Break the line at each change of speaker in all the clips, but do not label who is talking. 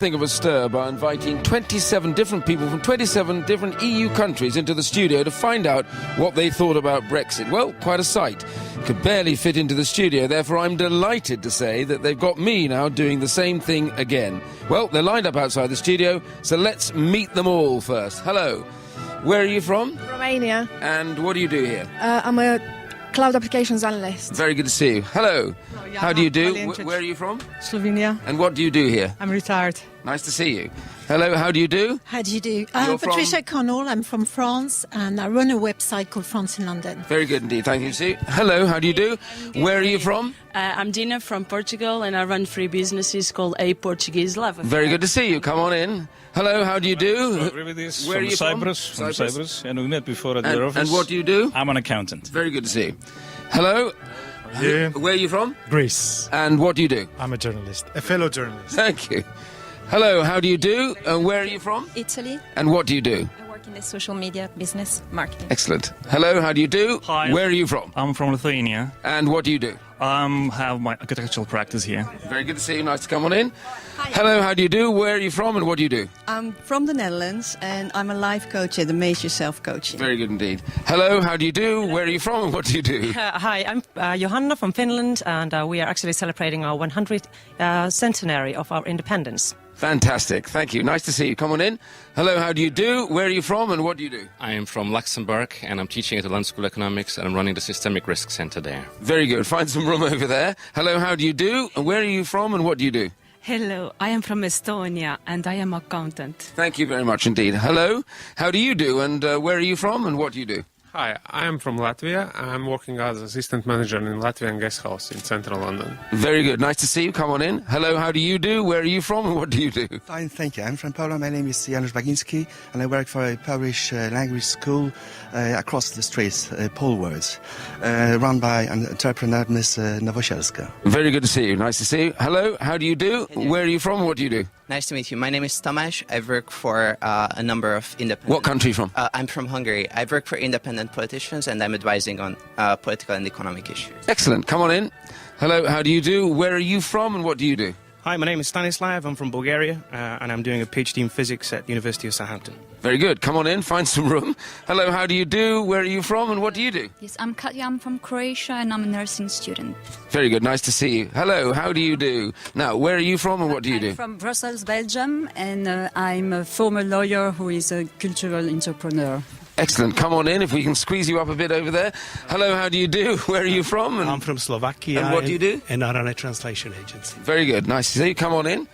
Thing of a stir by inviting 27 different people from 27 different EU countries into the studio to find out what they thought about Brexit. Well, quite a sight. Could barely fit into the studio, therefore I'm delighted to say that they've got me now doing the same thing again. Well, they're lined up outside the studio, so let's meet them all first. Hello. Where are you from?
Romania.
And what do you do here?
I'm a cloud applications analyst.
Very good to see you. Hello. How do you do? Where are you from?
Slovenia.
And what do you do here?
I'm retired.
Nice to see you. Hello, how do you do?
How do you do?
You're
I'm
from-
Patricia Connell. I'm from France, and I run a website called France in London.
Very good indeed, thank you. See. Hello, how do you do? Where are you from?
I'm Dina from Portugal, and I run three businesses called A Portuguese Love.
Very good to see you. Come on in. Hello, how do you do?
Everybody's
Where are
from
you
Cyprus,
from?
from Cyprus, and we met before at their office.
And what do you do?
I'm an accountant.
Very good to see you. Hello.
Yeah.
Where are you from?
Greece.
And what do you do?
I'm a journalist, a fellow journalist.
Thank you. Hello, how do you do? Where are you from?
Italy.
And what do you do?
I work in the social media business marketing.
Excellent. Hello, how do you do?
Hi.
Where are you from?
I'm from Lithuania.
And what do you do?
Have my architectural practice here.
Very good to see you. Nice to come on in. Hello, how do you do? Where are you from and what do you do?
I'm from the Netherlands and I'm a life coach at the Major Self Coaching.
Very good indeed. Hello, how do you do? Where are you from and what do you do?
Hi, I'm Johanna from Finland, and we are actually celebrating our 100th centenary of our independence.
Fantastic. Thank you. Nice to see you. Come on in. Hello, how do you do? Where are you from and what do you do?
I am from Luxembourg and I'm teaching at the London School of Economics and I'm running the Systemic Risk Center there.
Very good. Find some room over there. Hello, how do you do? And where are you from and what do you do?
Hello, I am from Estonia and I am accountant.
Thank you very much indeed. Hello, how do you do? And where are you from and what do you do?
Hi, I am from Latvia. I'm working as assistant manager in Latvian guest house in central London.
Very good. Nice to see you. Come on in. Hello, how do you do? Where are you from and what do you do?
Fine, thank you. I'm from Poland. My name is Janusz Baginski and I work for a Polish language school across the street, Polwords, run by an entrepreneur, Ms. Nowosielska.
Very good to see you. Nice to see you. Hello, how do you do? Where are you from and what do you do?
Nice to meet you. My name is Tomasz. I work for a number of independent...
What country are you from?
I'm from Hungary. I work for independent politicians and I'm advising on political and economic issues.
Excellent. Come on in. Hello, how do you do? Where are you from and what do you do?
Hi, my name is Stanislav. I'm from Bulgaria and I'm doing a PhD in physics at University of Southampton.
Very good. Come on in. Find some room. Hello, how do you do? Where are you from and what do you do?
Yes, I'm Katja. I'm from Croatia and I'm a nursing student.
Very good. Nice to see you. Hello, how do you do? Now, where are you from and what do you do?
I'm from Brussels, Belgium, and I'm a former lawyer who is a cultural entrepreneur.
Excellent. Come on in, if we can squeeze you up a bit over there. Hello, how do you do? Where are you from?
I'm from Slovakia.
And what do you do?
And I run a translation agency.
Very good. Nice to see you. Come on in.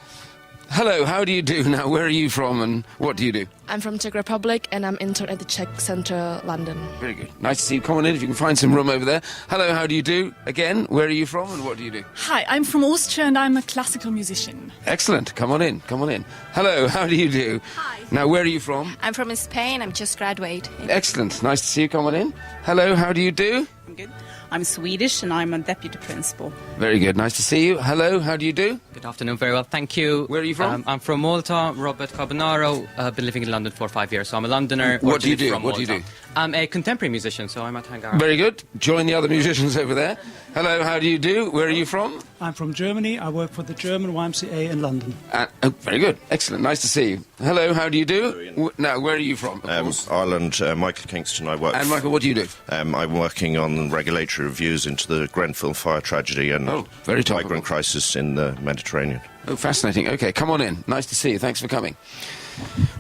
Hello, how do you do? Now, where are you from and what do you do?
I'm from Czech Republic and I'm intern at the Czech Center, London.
Very good. Nice to see you. Come on in, if you can find some room over there. Hello, how do you do? Again, where are you from and what do you do?
Hi, I'm from Austria and I'm a classical musician.
Excellent. Come on in. Come on in. Hello, how do you do?
Hi.
Now, where are you from?
I'm from Spain. I'm just graduated.
Excellent. Nice to see you. Come on in. Hello, how do you do?
I'm good. I'm Swedish and I'm a deputy principal.
Very good. Nice to see you. Hello, how do you do?
Good afternoon, very well, thank you.
Where are you from?
I'm from Malta, Robert Carbonaro. I've been living in London for 5 years, so I'm a Londoner.
What do you do?
What do you do? I'm a contemporary musician, so I'm at Hangara.
Very good. Join the other musicians over there. Hello, how do you do? Where are you from?
I'm from Germany. I work for the German YMCA in London.
Oh, very good. Excellent. Nice to see you. Hello, how do you do? Now, where are you from?
Ireland, Michael Kingston. I work.
And Michael, what do you do?
I'm working on regulatory reviews into the Grenfell fire tragedy and
very
migrant crisis in the Mediterranean.
Oh, fascinating. Okay, come on in. Nice to see you. Thanks for coming.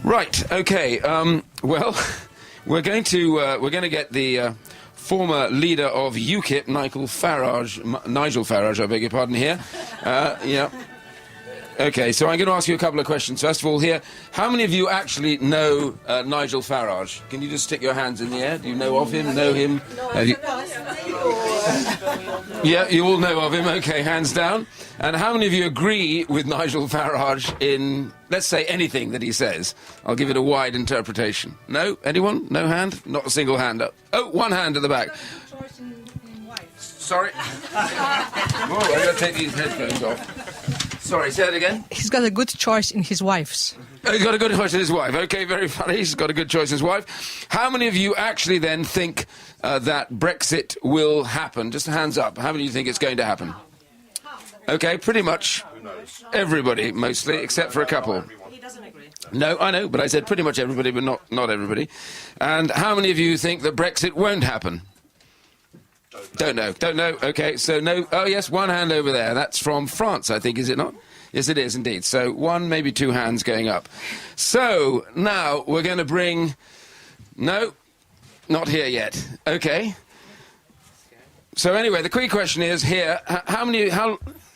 Right. Okay. Well, we're going to get the former leader of UKIP, Nigel Farage, I beg your pardon here. Yeah. Okay, so I'm going to ask you a couple of questions. First of all, here, how many of you actually know Nigel Farage? Can you just stick your hands in the air? Do you know of him? Know him? Yeah, you all know of him. Okay, hands down. And how many of you agree with Nigel Farage in, let's say, anything that he says? I'll give it a wide interpretation. No? Anyone? No hand? Not a single hand up. Oh, one hand at the back. Sorry. Oh, I'm going to take these headphones off. Sorry, say that again?
He's got a good choice in his wives.
Oh, he's got a good choice in his wife. Okay, very funny. He's got a good choice in his wife. How many of you actually then think that Brexit will happen? Just hands up. How many of you think it's going to happen? Okay, pretty much Everybody, mostly, except for a couple.
He doesn't agree.
No, I know, but I said pretty much everybody, but not everybody. And how many of you think that Brexit won't happen? Don't know. Okay, so no. Oh, yes, one hand over there. That's from France, I think, is it not? Yes, it is, indeed. So one, maybe two hands going up. So now we're going to bring... No, not here yet. Okay. So anyway, the quick question is here,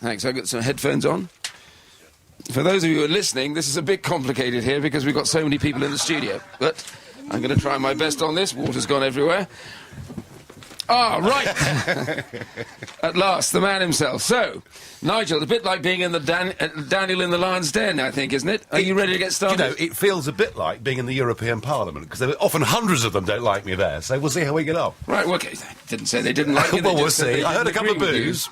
Thanks, I've got some headphones on. For those of you who are listening, this is a bit complicated here because we've got so many people in the studio. But I'm going to try my best on this. Water's gone everywhere. Ah, right. At last, the man himself. So, Nigel, a bit like being in the Daniel in the Lion's Den, I think, isn't it? Are you ready to get started?
You know, it feels a bit like being in the European Parliament, because often hundreds of them don't like me there, so we'll see how we get on.
Right, well, okay, they didn't say they didn't like you.
Well, we'll see. I heard a couple of boos.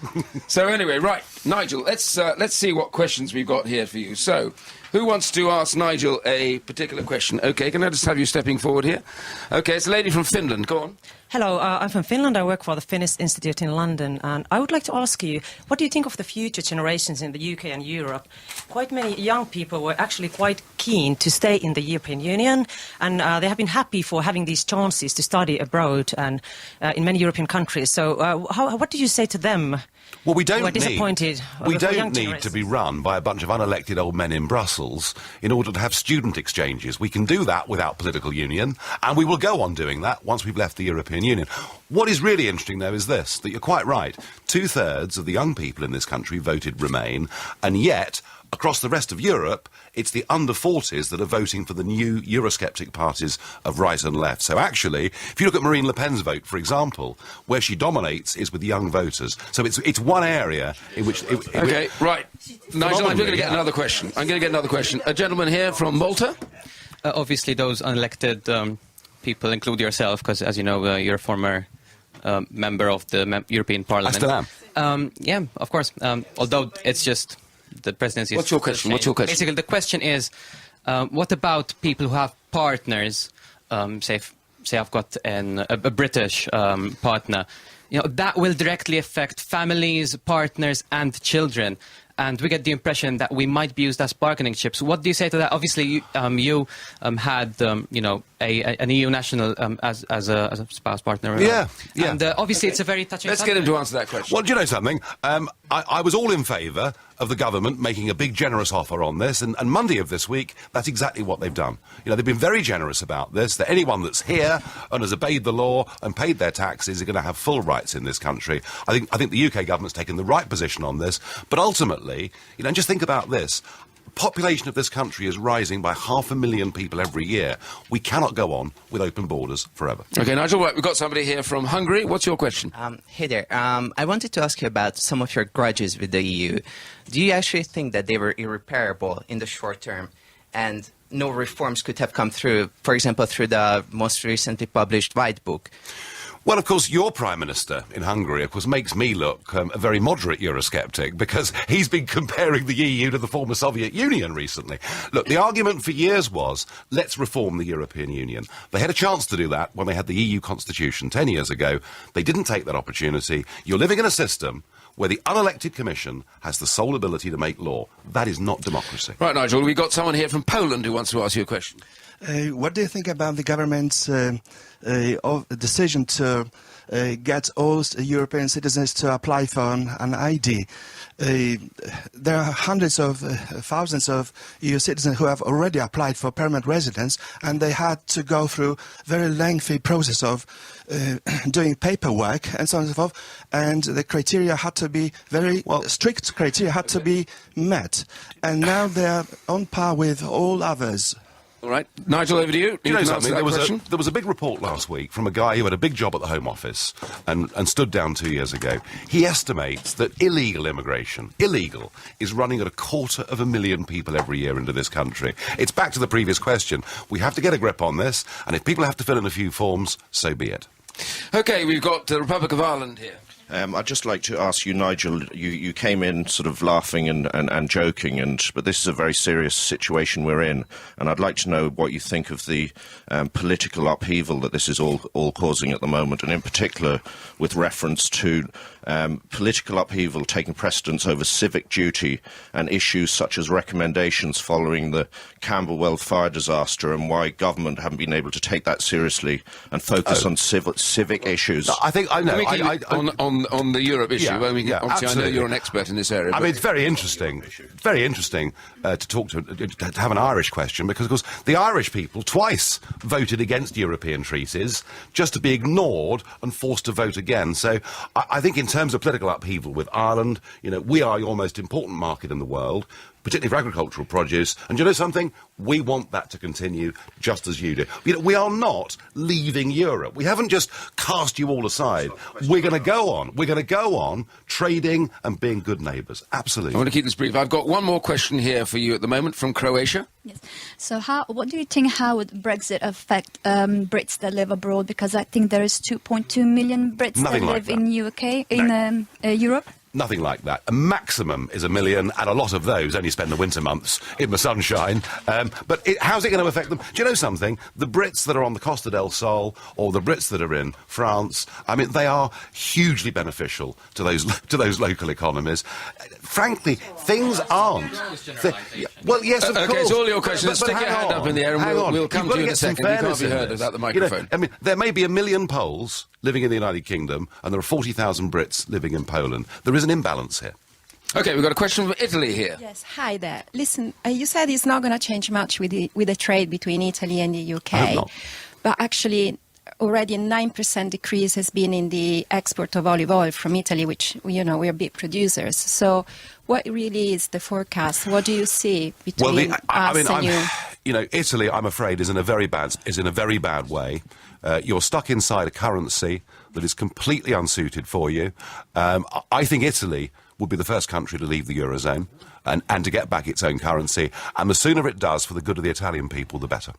So anyway, right, Nigel, let's see what questions we've got here for you. So, who wants to ask Nigel a particular question? Okay, can I just have you stepping forward here? Okay, it's a lady from Finland. Go on.
Hello, I'm from Finland. I work for the Finnish Institute in London, and I would like to ask you, what do you think of the future generations in the UK and Europe? Quite many young people were actually quite keen to stay in the European Union, and they have been happy for having these chances to study abroad and in many European countries. So what do you say to them?
Well, we don't
need
to be run by a bunch of unelected old men in Brussels in order to have student exchanges. We can do that without political union, and we will go on doing that once we've left the European Union. What is really interesting, though, is this, that you're quite right. 2/3 of the young people in this country voted Remain, and yet, across the rest of Europe, it's the under-40s that are voting for the new Eurosceptic parties of right and left. So actually, if you look at Marine Le Pen's vote, for example, where she dominates is with young voters. So it's one area in which...
Okay, right. Nigel, I'm going to get another question. A gentleman here from Malta.
Obviously, those unelected people include yourself, because, as you know, you're a former member of the European Parliament.
I still am.
Yeah, of course. Although it's just... the presidency.
What's your question?
Basically, the question is, what about people who have partners? Say I've got a British partner. You know, that will directly affect families, partners, and children. And we get the impression that we might be used as bargaining chips. What do you say to that? Obviously, you had, an EU national as a spouse partner.
Yeah.
And obviously, it's a very touching
Let's get him to answer that question.
Well, do you know something? I was all in favour of the government making a big, generous offer on this, and Monday of this week, that's exactly what they've done. You know, they've been very generous about this, that anyone that's here and has obeyed the law and paid their taxes are going to have full rights in this country. I think the UK government's taken the right position on this, but ultimately, you know, just think about this. The population of this country is rising by 500,000 people every year. We cannot go on with open borders forever.
Okay, Nigel, right, we've got somebody here from Hungary. What's your question?
Hey there. I wanted to ask you about some of your grudges with the EU. Do you actually think that they were irreparable in the short term and no reforms could have come through, for example, through the most recently published White Book?
Well, of course, your Prime Minister in Hungary, of course, makes me look a very moderate Eurosceptic because he's been comparing the EU to the former Soviet Union recently. Look, the argument for years was, let's reform the European Union. They had a chance to do that when they had the EU Constitution 10 years ago. They didn't take that opportunity. You're living in a system where the unelected Commission has the sole ability to make law. That is not democracy.
Right, Nigel, we've got someone here from Poland who wants to ask you a question.
What do you think about the government's decision to get all European citizens to apply for an ID? There are hundreds of thousands of EU citizens who have already applied for permanent residence, and they had to go through a very lengthy process of doing paperwork and so on and so forth, and the criteria had to be strict criteria had to be met, and now they are on par with all others.
All right. Nigel, over to you.
You know something? There was a big report last week from a guy who had a big job at the Home Office and stood down 2 years ago. He estimates that illegal immigration, is running at 250,000 people every year into this country. It's back to the previous question. We have to get a grip on this, and if people have to fill in a few forms, so be it.
Okay, we've got the Republic of Ireland here.
I'd just like to ask you, Nigel, you came in sort of laughing and joking, but this is a very serious situation we're in, and I'd like to know what you think of the political upheaval that this is all causing at the moment, and in particular with reference to political upheaval taking precedence over civic duty and issues such as recommendations following the Camberwell fire disaster, and why government haven't been able to take that seriously and focus on civic issues.
I think I know.
On the Europe issue,
Yeah,
obviously
absolutely.
I know you're an expert in this area.
I mean, it's very interesting to talk to have an Irish question, because, of course, the Irish people twice voted against European treaties just to be ignored and forced to vote again. So I think in terms of political upheaval with Ireland, we are your most important market in the world, particularly for agricultural produce. And you know something? We want that to continue just as you do. We are not leaving Europe. We haven't just cast you all aside. We're going to go on. We're going to go on trading and being good neighbours. Absolutely.
I want to keep this brief. I've got one more question here for you at the moment from Croatia.
Yes. So what do you think, how would Brexit affect Brits that live abroad? Because I think there is 2.2 million Brits that live in UK, in Europe.
Nothing like that. A maximum is 1 million, and a lot of those only spend the winter months in the sunshine. But how's it going to affect them? Do you know something? The Brits that are on the Costa del Sol, or the Brits that are in France, I mean, they are hugely beneficial to those local economies. Frankly, things aren't. Well, yes, of course.
Okay, it's all your questions. Stick your hand up in the air, and we'll come to you in a second. You can't be heard without the microphone.
I mean, there may be 1 million Poles living in the United Kingdom, and there are 40,000 Brits living in Poland. There is an imbalance here.
Okay, we've got a question from Italy here.
Yes, hi there. Listen, you said it's not going to change much with the trade between Italy and the UK.
I hope not.
But actually, already a 9% decrease has been in the export of olive oil from Italy, which, we're big producers. So what really is the forecast? What do you see between us and you?
Italy, I'm afraid, is in a very bad way. You're stuck inside a currency that is completely unsuited for you. I think Italy would be the first country to leave the Eurozone and to get back its own currency. And the sooner it does, for the good of the Italian people, the better.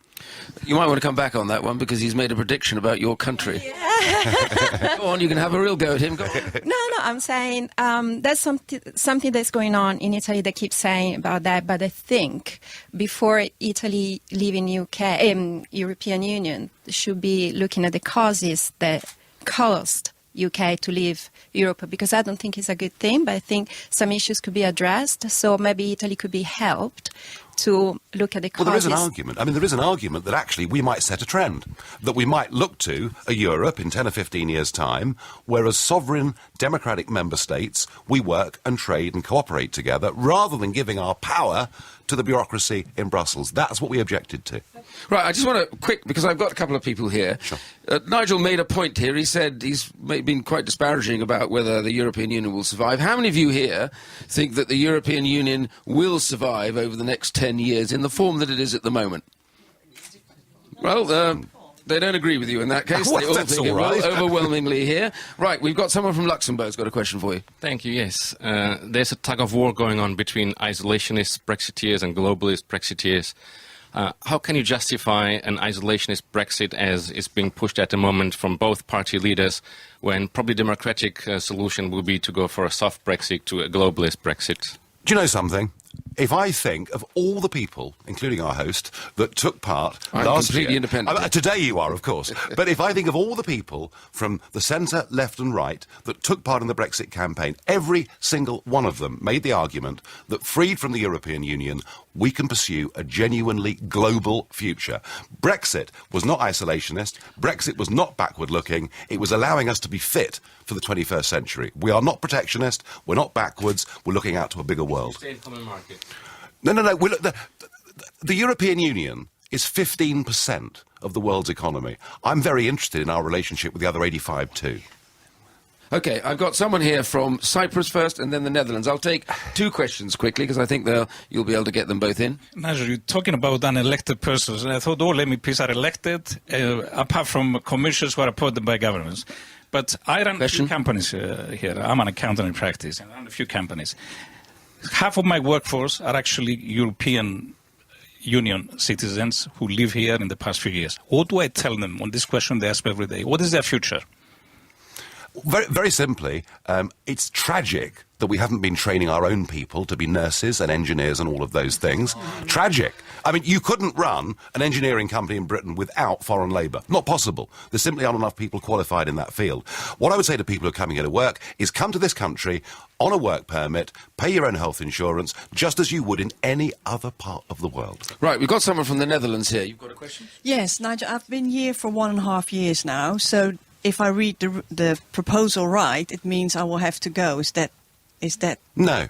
You might want to come back on that one, because he's made a prediction about your country. Yeah. Go on, you can have a real go at him. Go on.
No, I'm saying there's something that's going on in Italy. They keep saying about that, but I think before Italy leaving European Union, should be looking at the causes that caused UK to leave Europe, because I don't think it's a good thing, but I think some issues could be addressed. So maybe Italy could be helped to look at the causes.
Well, there is an argument. I mean, there is an argument that actually we might set a trend, that we might look to a Europe in 10 or 15 years' time, where as sovereign democratic member states, we work and trade and cooperate together, rather than giving our power to the bureaucracy in Brussels. That's what we objected to.
Right, I just want to because I've got a couple of people here.
Sure.
Nigel made a point here. He said he's been quite disparaging about whether the European Union will survive. How many of you here think that the European Union will survive over the next 10 years in the form that it is at the moment? Well, they don't agree with you in that case.
Well,
they all
that's
think it
all right.
will, overwhelmingly here. Right, we've got someone from Luxembourg's got a question for you.
Thank you, yes. There's a tug of war going on between isolationist Brexiteers and globalist Brexiteers. How can you justify an isolationist Brexit as is being pushed at the moment from both party leaders, when probably democratic solution will be to go for a soft Brexit to a globalist Brexit?
Do you know something? If I think of all the people, including our host, that took part
I'm
last
completely
year...
independent.
Today you are, of course. But if I think of all the people from the centre, left and right that took part in the Brexit campaign, every single one of them made the argument that freed from the European Union, we can pursue a genuinely global future. Brexit was not isolationist. Brexit was not backward-looking. It was allowing us to be fit for the 21st century. We are not protectionist. We're not backwards. We're looking out to a bigger world. No. The European Union is 15% of the world's economy. I'm very interested in our relationship with the other 85 too.
Okay, I've got someone here from Cyprus first and then the Netherlands. I'll take two questions quickly, because I think you'll be able to get them both in.
Nigel, you're talking about unelected persons, and I thought all MEPs are elected, apart from commissioners who are appointed by governments. But I run a few companies here. I'm an accountant in practice, and I run a few companies. Half of my workforce are actually European Union citizens who live here in the past few years. What do I tell them on this question they ask me every day? What is their future?
Very, very simply, it's tragic that we haven't been training our own people to be nurses and engineers and all of those things. Tragic. I mean, you couldn't run an engineering company in Britain without foreign labour. Not possible. There simply aren't enough people qualified in that field. What I would say to people who are coming here to work is come to this country on a work permit, pay your own health insurance, just as you would in any other part of the world.
Right, we've got someone from the Netherlands here. You've got a question?
Yes, Nigel, I've been here for 1.5 years now, so if I read the proposal right, it means I will have to go. Is that...
No.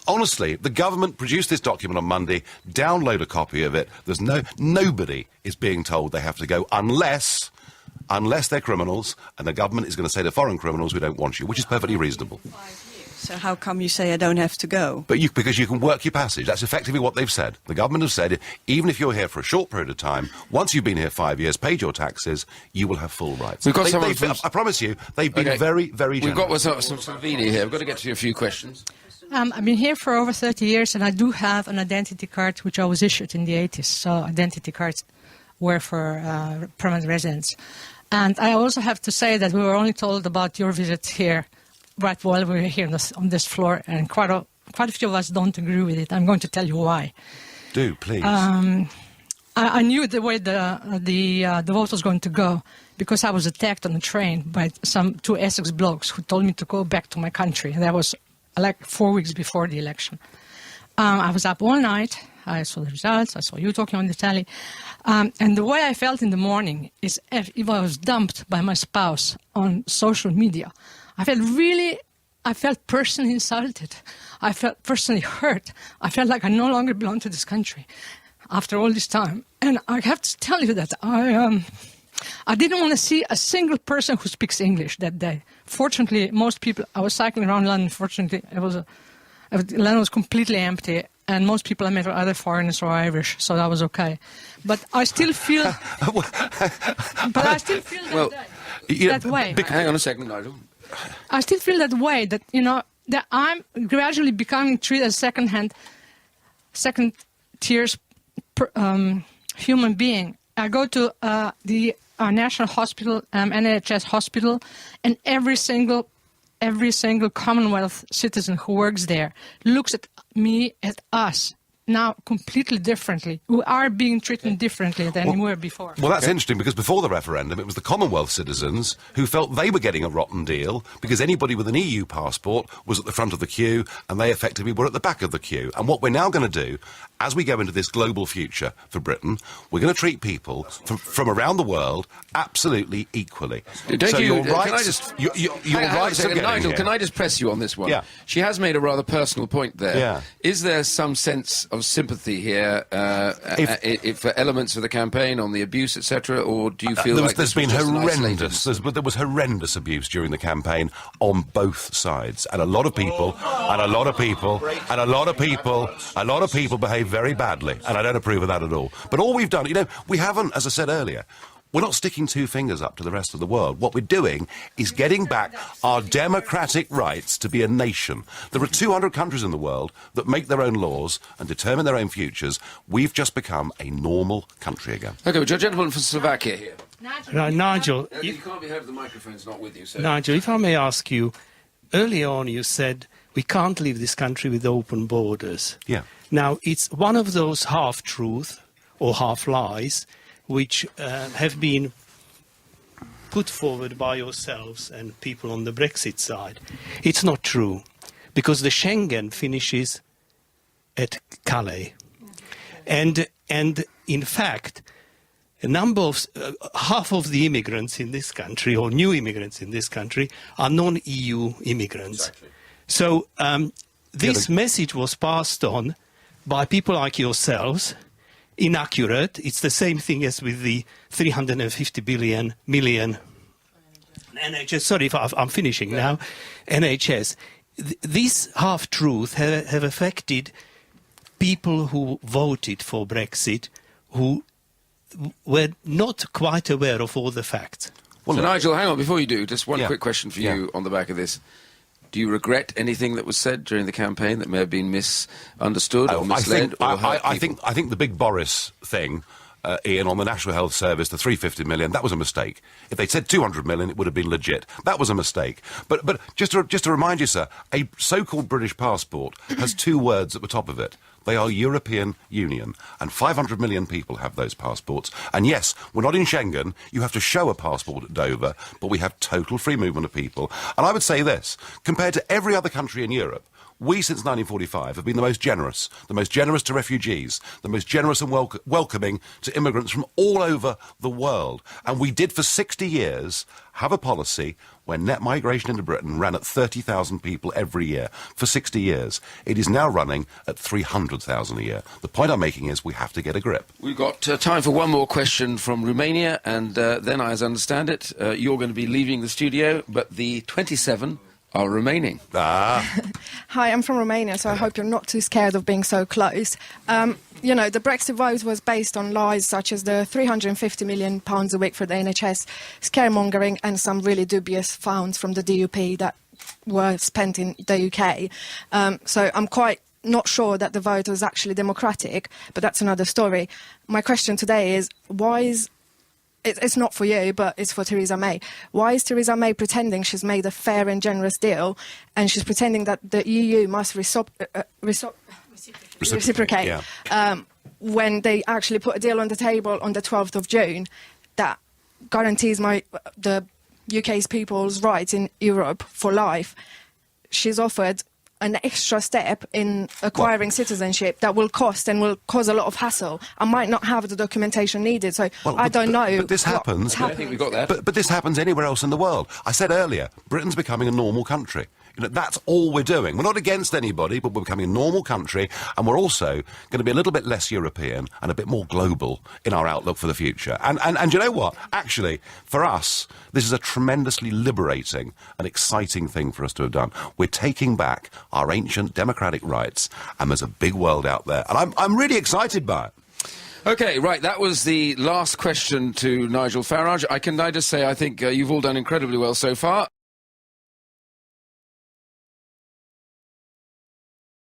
Honestly, the government produced this document on Monday. Download a copy of it. Nobody is being told they have to go unless they're criminals, and the government is going to say to foreign criminals, we don't want you, which is perfectly reasonable.
So how come you say I don't have to go?
But because you can work your passage. That's effectively what they've said. The government has said, even if you're here for a short period of time, once you've been here 5 years, paid your taxes, you will have full rights.
We've got
I promise you, they've been very, very generous.
We've got some Salvini here. We've got to get to a few questions.
I've been here for over 30 years, and I do have an identity card which I was issued in the 80s. So identity cards were for permanent residents. And I also have to say that we were only told about your visit here right while we were here on this floor, and quite a few of us don't agree with it. I'm going to tell you why.
Do, please.
I knew the way the vote was going to go because I was attacked on the train by two Essex blokes who told me to go back to my country. And that was like 4 weeks before the election. I was up all night. I saw the results. I saw you talking on the telly. And the way I felt in the morning is if I was dumped by my spouse on social media. I felt personally insulted. I felt personally hurt. I felt like I no longer belong to this country after all this time. And I have to tell you that I didn't want to see a single person who speaks English that day. Fortunately, most people, I was cycling around London, fortunately, London was completely empty. And most people I met were either foreigners or Irish, so that was okay. But I still feel... that way.
Hang on a second, Nigel.
I still feel that way, that, that I'm gradually becoming treated as second-tier human being. I go to the National Hospital, NHS hospital, and every single Commonwealth citizen who works there looks at me, at us, now completely differently. We are being treated differently than we were before.
Well, that's interesting, because before the referendum, it was the Commonwealth citizens who felt they were getting a rotten deal because anybody with an EU passport was at the front of the queue and they effectively were at the back of the queue. And what we're now going to do, as we go into this global future for Britain, we're going to treat people from around the world absolutely equally.
Your
rights...
Nigel, can I just press you on this one?
Yeah.
She has made a rather personal point there.
Yeah.
Is there some sense of sympathy here for elements of the campaign on the abuse, etc., or do you feel like
there's been horrendous? There was horrendous abuse during the campaign on both sides, and a lot of people behave very badly, and I don't approve of that at all. But all we've done, we haven't, as I said earlier, we're not sticking two fingers up to the rest of the world. What we're doing is getting back our democratic rights to be a nation. There are 200 countries in the world that make their own laws and determine their own futures. We've just become a normal country again.
Okay, well, gentleman from Slovakia here.
Nigel,
you can't be heard, the microphone's not with you. So.
Nigel, if I may ask you, early on you said we can't leave this country with open borders.
Yeah.
Now, it's one of those half-truths or half-lies which have been put forward by yourselves and people on the Brexit side. It's not true, because the Schengen finishes at Calais. And in fact, half of the immigrants in this country, or new immigrants in this country, are non-EU immigrants.
Exactly.
So this message was passed on by people like yourselves, inaccurate. It's the same thing as with the 350 million NHS. Sorry if I'm finishing now. NHS. These half-truths have affected people who voted for Brexit, who were not quite aware of all the facts.
Well, so Nigel, hang on, before you do, just one quick question for you on the back of this. Do you regret anything that was said during the campaign that may have been misunderstood or misled?
I think the big Boris thing Ian, on the National Health Service, the 350 million, that was a mistake. If they'd said 200 million, it would have been legit. That was a mistake. But just to remind you, sir, a so-called British passport has two words at the top of it. They are European Union, and 500 million people have those passports. And yes, we're not in Schengen. You have to show a passport at Dover, but we have total free movement of people. And I would say this, compared to every other country in Europe, we, since 1945, have been the most generous to refugees, the most generous and welcoming to immigrants from all over the world. And we did, for 60 years, have a policy where net migration into Britain ran at 30,000 people every year. For 60 years. It is now running at 300,000 a year. The point I'm making is we have to get a grip.
We've got time for one more question from Romania, and then, as I understand it, you're going to be leaving the studio, but the 27 are remaining.
Hi, I'm from Romania, so I hope you're not too scared of being so close. You know, the Brexit vote was based on lies such as the £350 million a week for the NHS, scaremongering, and some really dubious funds from the DUP that were spent in the UK. So I'm quite not sure that the vote was actually democratic, but that's another story. My question today is, why is... It's not for you, but it's for Theresa May. Why is Theresa May pretending she's made a fair and generous deal, and she's pretending that the EU must reciprocate when they actually put a deal on the table on the 12th of June that guarantees the UK's people's rights in Europe for life? She's offered an extra step in acquiring citizenship that will cost and will cause a lot of hassle. I might not have the documentation needed, so I don't know.
But this happens.
I think we got that.
But this happens anywhere else in the world. I said earlier, Britain's becoming a normal country. You know, that's all we're doing. We're not against anybody, but we're becoming a normal country, and we're also going to be a little bit less European and a bit more global in our outlook for the future. And you know what? Actually, for us, this is a tremendously liberating and exciting thing for us to have done. We're taking back our ancient democratic rights, and there's a big world out there. And I'm really excited by it.
OK, right, that was the last question to Nigel Farage. I just say I think you've all done incredibly well so far.